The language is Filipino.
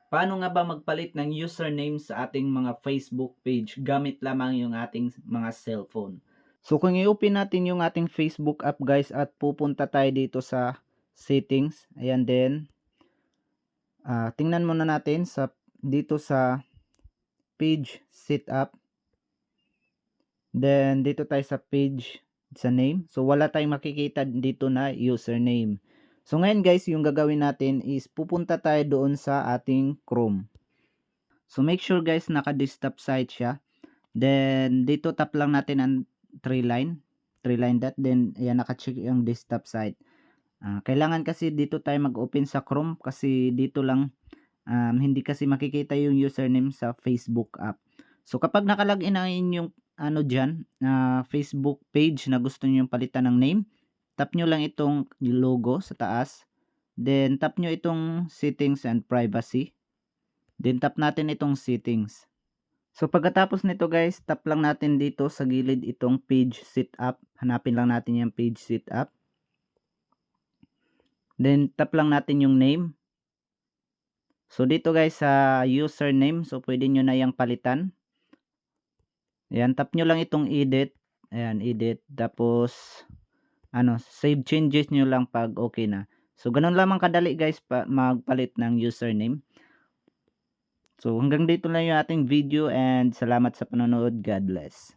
Paano nga ba magpalit ng username sa ating mga Facebook page gamit lamang yung ating mga cellphone? So kung i-open natin yung ating Facebook app guys at pupunta tayo dito sa settings, ayan din, tingnan muna natin dito sa page setup, then dito tayo sa page sa name. So wala tayong makikita dito na username. So ngayon guys, yung gagawin natin is pupunta tayo doon sa ating Chrome. So make sure guys naka-desktop site siya. Then dito tap lang natin ang three line dot, then ayan naka-check yung desktop site. Kailangan kasi dito tayo mag-open sa Chrome kasi dito lang hindi kasi makikita yung username sa Facebook app. So kapag nakalagin na yung ano diyan, Facebook page na gusto niyo palitan ng name, tap nyo lang itong logo sa taas. Then tap nyo itong settings and privacy. Then tap natin itong settings. So pagkatapos nito guys, tap lang natin dito sa gilid itong page setup. Hanapin lang natin yung page setup. Then tap lang natin yung name. So dito guys sa username, so pwede nyo na yung palitan. Ayan, tap nyo lang itong edit. Ayan, edit. Tapos save changes nyo lang pag okay na. So ganun lamang kadali guys magpalit ng username. So hanggang dito lang yung ating video and salamat sa panonood. God bless.